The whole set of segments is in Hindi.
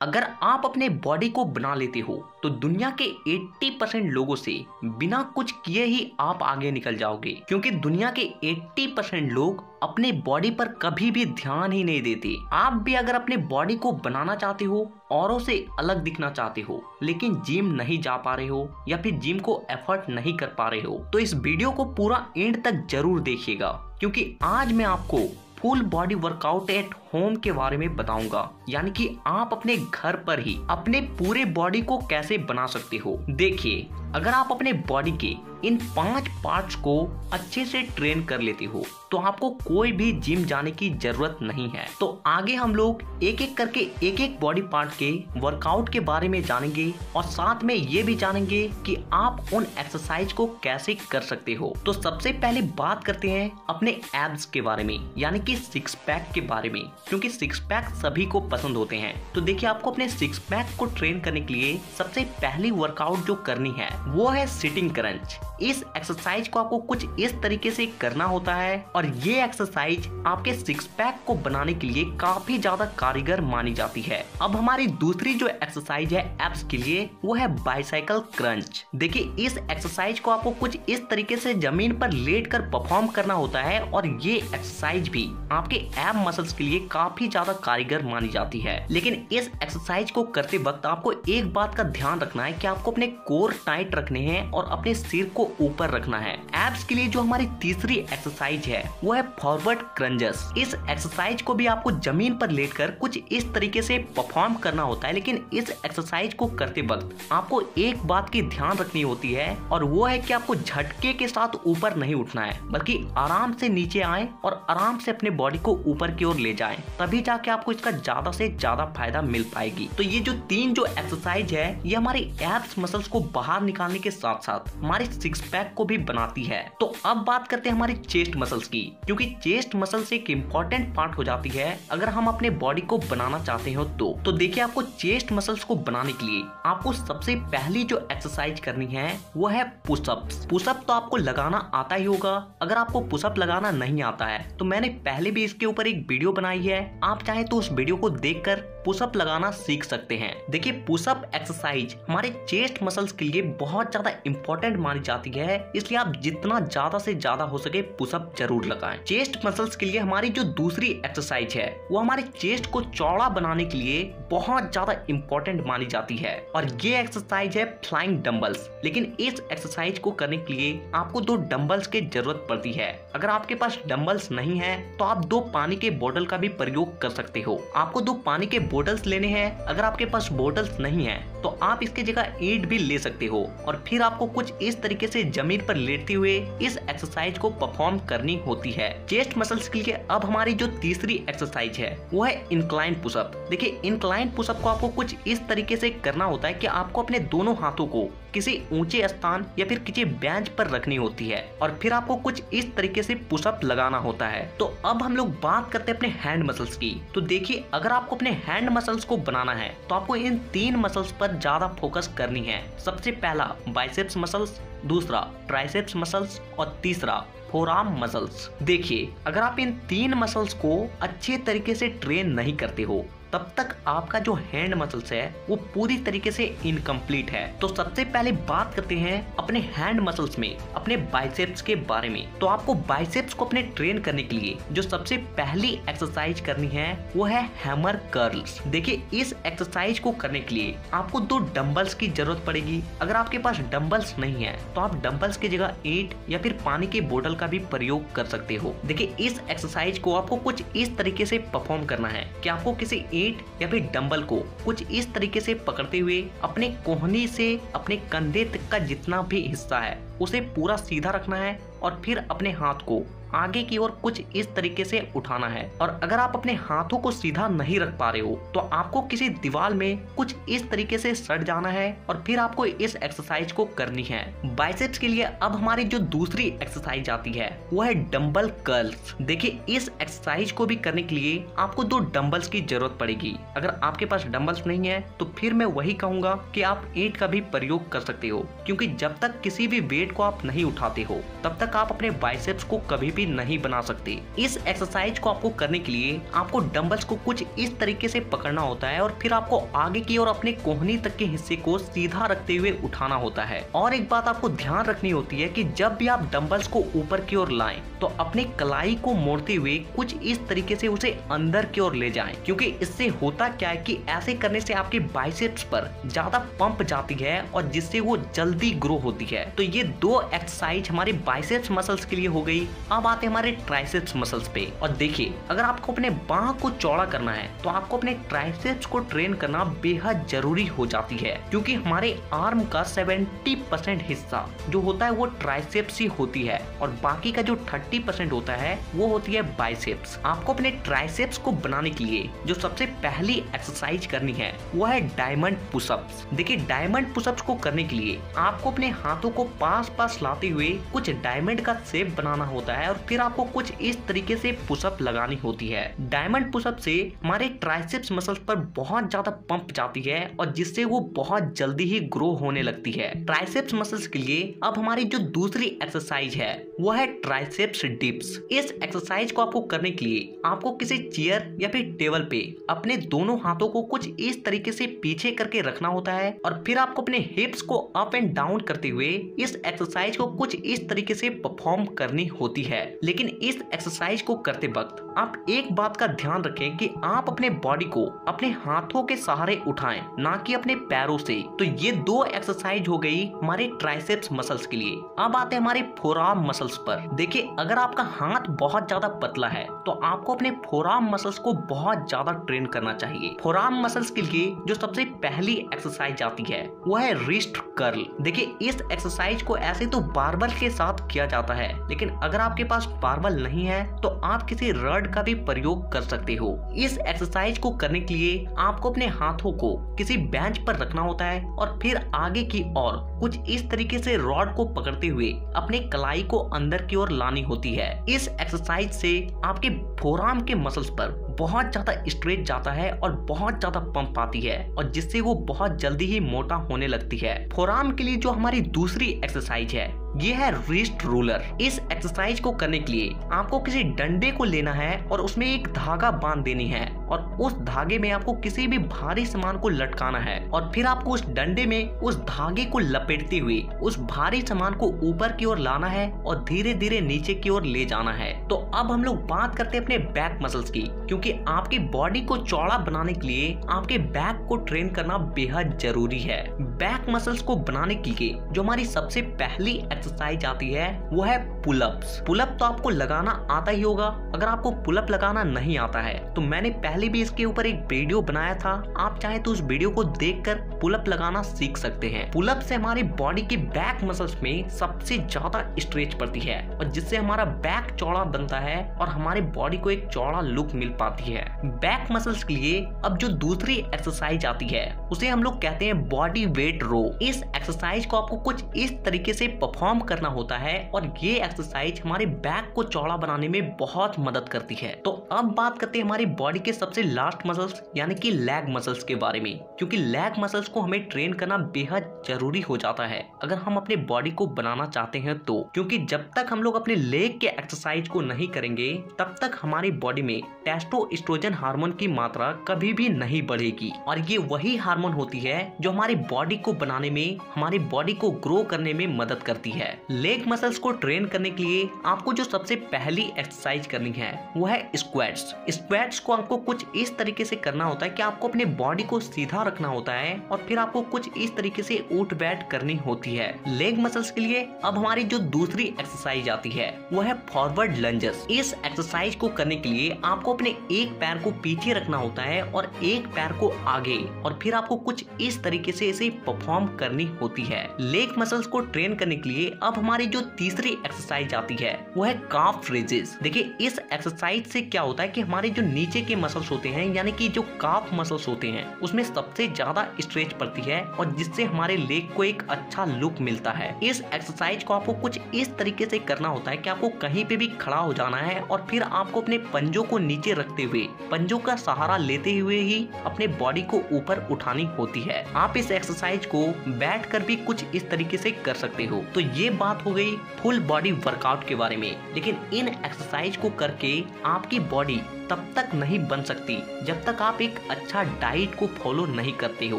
अगर आप अपने बॉडी को बना लेते हो तो दुनिया के 80% लोगों से बिना कुछ किए ही आप आगे निकल जाओगे, क्योंकि दुनिया के 80% लोग अपने बॉडी पर कभी भी ध्यान ही नहीं देते। आप भी अगर अपने बॉडी को बनाना चाहते हो, औरों से अलग दिखना चाहते हो, लेकिन जिम नहीं जा पा रहे हो या फिर जिम को एफर्ट नहीं कर पा रहे हो, तो इस वीडियो को पूरा एंड तक जरूर देखिएगा, क्योंकि आज मैं आपको full body workout at home के बारे में बताऊंगा। यानी कि आप अपने घर पर ही अपने पूरे बॉडी को कैसे बना सकते हो। देखिए, अगर आप अपने बॉडी के इन 5 पार्ट्स को अच्छे से ट्रेन कर लेते हो तो आपको कोई भी जिम जाने की जरूरत नहीं है। तो आगे हम लोग एक एक करके एक एक बॉडी पार्ट के वर्कआउट के बारे में जानेंगे और साथ में ये भी जानेंगे कि आप उन एक्सरसाइज को कैसे कर सकते हो। तो सबसे पहले बात करते हैं अपने एब्स के बारे में, यानी कि सिक्स पैक के बारे में, क्योंकि सिक्स पैक सभी को पसंद होते हैं। तो देखिए, आपको अपने सिक्स पैक को ट्रेन करने के लिए सबसे पहली वर्कआउट जो करनी है वो है सिटिंग क्रंच। इस एक्सरसाइज को आपको कुछ इस तरीके से करना होता है और ये एक्सरसाइज आपके सिक्स पैक को बनाने के लिए काफी ज्यादा कारगर मानी जाती है। अब हमारी दूसरी जो एक्सरसाइज है एब्स के लिए वो है बाइसाइकिल क्रंच। देखिए, इस एक्सरसाइज को आपको कुछ इस तरीके से जमीन पर लेट कर परफॉर्म करना होता है और ये एक्सरसाइज भी आपके एब मसल्स के लिए काफी ज्यादा कारगर मानी जाती है। लेकिन इस एक्सरसाइज को करते वक्त आपको एक बात का ध्यान रखना है कि आपको अपने कोर टाइट रखने हैं और अपने सिर को ऊपर रखना है। एब्स के लिए जो हमारी तीसरी एक्सरसाइज है वो है फॉरवर्ड क्रंचेस। इस एक्सरसाइज को भी आपको जमीन पर लेटकर कुछ इस तरीके से परफॉर्म करना होता है, लेकिन इस एक्सरसाइज को करते वक्त आपको एक बात की ध्यान रखनी होती है और वो है कि आपको झटके के साथ ऊपर नहीं उठना है, बल्कि आराम से नीचे आए और आराम से अपने बॉडी को ऊपर की ओर ले जाएं, तभी जाके आपको इसका ज्यादा से ज्यादा फायदा मिल पाएगी। तो ये जो तीन जो एक्सरसाइज है ये हमारी एब्स मसल्स को बाहर निकालने के साथ साथ हमारे सिक्स पैक को भी बनाती है। तो अब बात करते हैं हमारी चेस्ट मसल्स की, क्योंकि चेस्ट मसल्स एक इम्पोर्टेंट पार्ट हो जाती है अगर हम अपने बॉडी को बनाना चाहते हो तो देखिए, आपको चेस्ट मसल्स को बनाने के लिए आपको सबसे पहली जो एक्सरसाइज करनी है वो है पुशअप्स। पुशअप तो आपको लगाना आता ही होगा। अगर आपको पुशअप लगाना नहीं आता है तो मैंने पहले भी इसके ऊपर एक वीडियो बनाई है, आप चाहे तो उस वीडियो को देखकर पुशअप लगाना सीख सकते हैं। देखिए, पुशअप एक्सरसाइज हमारे चेस्ट मसल्स के लिए बहुत ज्यादा इंपॉर्टेंट मानी जाती है, इसलिए आप जितना ज्यादा से ज्यादा हो सके पुशअप जरूर लगाएं। चेस्ट मसल्स के लिए हमारी जो दूसरी एक्सरसाइज है वो हमारे चेस्ट को चौड़ा बनाने के लिए बहुत ज्यादा इंपॉर्टेंट मानी जाती है और ये एक्सरसाइज है फ्लाइंग डंबल्स। लेकिन इस एक्सरसाइज को करने के लिए आपको 2 डंबल्स की जरूरत पड़ती है। अगर आपके पास डंबल्स नहीं है तो आप 2 पानी के बोतल का भी प्रयोग कर सकते हो। आपको 2 पानी के बोतल्स लेने हैं। अगर आपके पास बोतल्स नहीं है तो आप इसके जगह ईंट भी ले सकते हो और फिर आपको कुछ इस तरीके से जमीन पर लेटते हुए इस एक्सरसाइज को परफॉर्म करनी होती है। चेस्ट मसल्स के लिए अब हमारी जो तीसरी एक्सरसाइज है वो है इंक्लाइन पुशअप। देखिए, इंक्लाइन पुशअप को आपको कुछ इस तरीके से करना होता है कि आपको अपने दोनों हाथों को किसी ऊंचे स्थान या फिर किसी बेंच पर रखनी होती है और फिर आपको कुछ इस तरीके से पुशअप लगाना होता है। तो अब हम लोग बात करते हैं अपने हैंड मसल्स की। तो देखिए, अगर आपको अपने हैंड मसल्स को बनाना है तो आपको इन 3 मसल्स पर ज्यादा फोकस करनी है। सबसे पहला बाइसेप्स मसल्स, दूसरा ट्राइसेप्स मसल्स और तीसरा फोरआर्म मसल्स। देखिए, अगर आप इन 3 मसल्स को अच्छे तरीके से ट्रेन नहीं करते हो तब तक आपका जो हैंड मसल्स है वो पूरी तरीके से इनकम्प्लीट है। तो सबसे पहले बात करते हैं अपने हैंड मसल्स में अपने बाइसेप्स के बारे में। तो आपको बाइसेप्स को अपने ट्रेन करने के लिए जो सबसे पहली एक्सरसाइज करनी है वो है हैमर कर्ल्स। देखिए, इस एक्सरसाइज को करने के लिए आपको 2 डंबल्स की जरूरत पड़ेगी। अगर आपके पास डंबल्स नहीं है तो आप डंबल्स की जगह ईंट या फिर पानी के बोतल का भी प्रयोग कर सकते हो। देखिए, इस एक्सरसाइज को आपको कुछ इस तरीके से परफॉर्म करना है कि आपको किसी ईंट या फिर डंबल को कुछ इस तरीके से पकड़ते हुए अपने कोहनी से अपने कंधे तक का जितना भी हिस्सा है उसे पूरा सीधा रखना है और फिर अपने हाथ को आगे की ओर कुछ इस तरीके से उठाना है। और अगर आप अपने हाथों को सीधा नहीं रख पा रहे हो तो आपको किसी दीवार में कुछ इस तरीके से सट जाना है और फिर आपको इस एक्सरसाइज को करनी है। बाइसेप्स के लिए अब हमारी जो दूसरी एक्सरसाइज आती है वो है डंबल कर्ल्स। देखिए, इस एक्सरसाइज को भी करने के लिए आपको 2 डंबल्स की जरूरत पड़ेगी। अगर आपके पास डंबल्स नहीं है तो फिर मैं वही कहूंगा कि आप ईंट का भी प्रयोग कर सकते हो, क्योंकि जब तक किसी भी वेट को आप नहीं उठाते हो तब तक आप अपने बाइसेप्स को कभी भी नहीं बना सकते। इस एक्सरसाइज को आपको करने के लिए आपको डंबल्स को कुछ इस तरीके से पकड़ना होता है और फिर आपको आगे की ओर अपने कोहनी तक के हिस्से को सीधा रखते हुए उठाना होता है। और एक बात आपको ध्यान रखनी होती है कि जब भी आप डंबल्स को ऊपर की ओर लाएं तो अपने कलाई को मोड़ते हुए कुछ इस तरीके से उसे अंदर की ओर ले जाएं, क्योंकि इससे होता क्या है कि ऐसे करने से आपके बाइसेप्स पर ज्यादा पंप जाती है और जिससे वो जल्दी ग्रो होती है। तो ये दो एक्सरसाइज हमारे बाइसेप्स मसल्स के लिए हो गई। अब आते हैं हमारे ट्राइसेप्स मसल्स पे। और देखिए, अगर आपको अपने बाह को चौड़ा करना है तो आपको अपने ट्राइसेप्स को ट्रेन करना बेहद जरूरी हो जाती है, क्योंकि हमारे आर्म का 70% हिस्सा जो होता है वो ट्राइसेप्स ही होती है और बाकी का जो 30% होता है वो होती है बाइसेप्स। आपको अपने ट्राइसेप्स को बनाने के लिए जो सबसे पहली एक्सरसाइज करनी है वो है डायमंड पुशअप्स। देखिए, डायमंड पुशअप्स को करने के लिए आपको अपने हाथों को पास पास लाते हुए कुछ डायमंड का शेप बनाना होता है और फिर आपको कुछ इस तरीके से पुशअप लगानी होती है। डायमंड पुशअप से हमारे ट्राइसेप्स मसल्स पर बहुत ज्यादा पंप जाती है और जिससे वो बहुत जल्दी ही ग्रो होने लगती है। ट्राइसेप्स मसल्स के लिए अब हमारी जो दूसरी एक्सरसाइज है वो है ट्राइसेप्स डिप्स। इस एक्सरसाइज को आपको करने के लिए आपको किसी चेयर या फिर टेबल पे अपने दोनों हाथों को कुछ इस तरीके से पीछे करके रखना होता है और फिर आपको अपने हिप्स को अप एंड डाउन करते हुए इस एक्सरसाइज को कुछ इस तरीके से परफॉर्म करनी होती है। लेकिन इस एक्सरसाइज को करते वक्त आप एक बात का ध्यान रखें कि आप अपने बॉडी को अपने हाथों के सहारे उठाएं, ना कि अपने पैरों से। तो ये दो एक्सरसाइज हो गई हमारे ट्राइसेप्स मसल्स के लिए। अब आते हैं हमारे फोरआर्म मसल्स पर। देखिए, अगर आपका हाथ बहुत ज्यादा पतला है तो आपको अपने फोरआर्म मसल्स को बहुत ज्यादा ट्रेन करना चाहिए। फोरआर्म मसल्स के लिए जो सबसे पहली एक्सरसाइज आती है वो है रिस्ट कर्ल। देखिए, इस एक्सरसाइज को ऐसे तो बारबल के साथ किया जाता है, लेकिन अगर आपके पास बारबल नहीं है तो आप किसी रड का भी प्रयोग कर सकते हो। इस एक्सरसाइज को करने के लिए आपको अपने हाथों को किसी बेंच पर रखना होता है और फिर आगे की ओर कुछ इस तरीके से रॉड को पकड़ते हुए अपने कलाई को अंदर की ओर लानी होती है। इस एक्सरसाइज से आपके फोरआर्म के मसल्स पर बहुत ज्यादा स्ट्रेच जाता है और बहुत ज्यादा पंप आती है और जिससे वो बहुत जल्दी ही मोटा होने लगती है। फोरआर्म के लिए जो हमारी दूसरी एक्सरसाइज है ये है रिस्ट रोलर। इस एक्सरसाइज को करने के लिए आपको किसी डंडे को लेना है और उसमें एक धागा बांध देनी है और उस धागे में आपको किसी भी भारी सामान को लटकाना है और फिर आपको उस डंडे में उस धागे को लपेटते हुए उस भारी सामान को ऊपर की ओर लाना है और धीरे धीरे नीचे की ओर ले जाना है। तो अब हम लोग बात करते हैं अपने बैक मसल्स की, क्योंकि आपकी बॉडी को चौड़ा बनाने के लिए आपके बैक को ट्रेन करना बेहद जरूरी है। बैक मसल्स को बनाने के लिए जो हमारी सबसे पहली एक्सरसाइज आती है वो है पुलअप्स। पुलअप तो आपको लगाना आता ही होगा। अगर आपको पुलअप लगाना नहीं आता है तो मैंने पहले भी इसके ऊपर एक वीडियो बनाया था, आप चाहे तो उस वीडियो को देखकर पुलअप लगाना सीख सकते हैं। पुलअप से हमारी बॉडी के बैक मसल्स में सबसे ज्यादा स्ट्रेच पड़ती है और जिससे हमारा बैक चौड़ा बनता है और हमारे बॉडी को एक चौड़ा लुक मिल पाती है। बैक मसल्स के लिए अब जो दूसरी एक्सरसाइज आती है उसे हम लोग कहते हैं बॉडी वेट रो। इस एक्सरसाइज को आपको कुछ इस तरीके से परफॉर्म करना होता है और ये एक्सरसाइज हमारे बैक को चौड़ा बनाने में बहुत मदद करती है। तो अब बात करते हैं हमारी बॉडी के सबसे लास्ट मसल्स यानी कि लेग मसल्स के बारे में, क्योंकि लेग मसल्स को हमें ट्रेन करना बेहद जरूरी हो जाता है अगर हम अपने बॉडी को बनाना चाहते हैं तो, क्योंकि जब तक हम लोग अपने लेग के एक्सरसाइज को नहीं करेंगे तब तक हमारी बॉडी में टेस्टोस्टेरोन हार्मोन की मात्रा कभी भी नहीं बढ़ेगी और ये वही हार्मोन होती है जो हमारी बॉडी को बनाने में, हमारी बॉडी को ग्रो करने में मदद करती है। लेग मसल्स को ट्रेन करने के लिए आपको जो सबसे पहली एक्सरसाइज करनी है वो है स्क्वाट्स। स्क्वाट्स को आपको कुछ इस तरीके से करना होता है कि आपको अपने बॉडी को सीधा रखना होता है और फिर आपको कुछ इस तरीके से उठ बैठ करनी होती है। लेग मसल्स के लिए अब हमारी जो दूसरी एक्सरसाइज आती है वो है फॉरवर्ड लंजेस। इस एक्सरसाइज को करने के लिए आपको अपने एक पैर को पीछे रखना होता है और एक पैर को आगे और फिर आपको कुछ इस तरीके से इसे परफॉर्म करनी होती है। लेग मसल्स को ट्रेन करने के लिए अब हमारी जो तीसरी एक्सरसाइज आती है वो है काफ रेजेस। देखिए, इस एक्सरसाइज से क्या होता है कि हमारे जो नीचे के मसल्स मसल्स होते हैं यानी कि जो काफ मसल्स होते हैं उसमें सबसे ज्यादा स्ट्रेच पड़ती है और जिससे हमारे लेग को एक अच्छा लुक मिलता है। इस एक्सरसाइज को आपको कुछ इस तरीके से करना होता है कि आपको कहीं पे भी खड़ा हो जाना है और फिर आपको अपने पंजों को नीचे रखते हुए पंजों का सहारा लेते हुए ही अपने बॉडी को ऊपर उठानी होती है। आप इस एक्सरसाइज को बैठकर भी कुछ इस तरीके से कर सकते हो। तो ये बात हो गई फुल बॉडी वर्कआउट के बारे में, लेकिन इन एक्सरसाइज को करके आपकी बॉडी तब तक नहीं बन सकती जब तक आप एक अच्छा डाइट को फॉलो नहीं करते हो,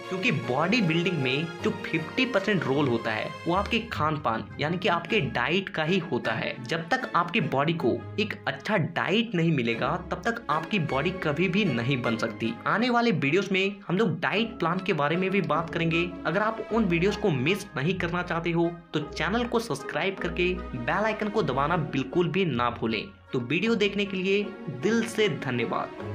क्योंकि बॉडी बिल्डिंग में जो 50% रोल होता है वो आपके खान पान यानी कि आपके डाइट का ही होता है। जब तक आपकी बॉडी को एक अच्छा डाइट नहीं मिलेगा तब तक आपकी बॉडी कभी भी नहीं बन सकती। आने वाले वीडियोस में हम लोग डाइट प्लान के बारे में भी बात करेंगे। अगर आप उन वीडियोस को मिस नहीं करना चाहते हो तो चैनल को सब्सक्राइब करके बेल आइकन को दबाना बिल्कुल भी ना भूलें। तो वीडियो देखने के लिए दिल से धन्यवाद।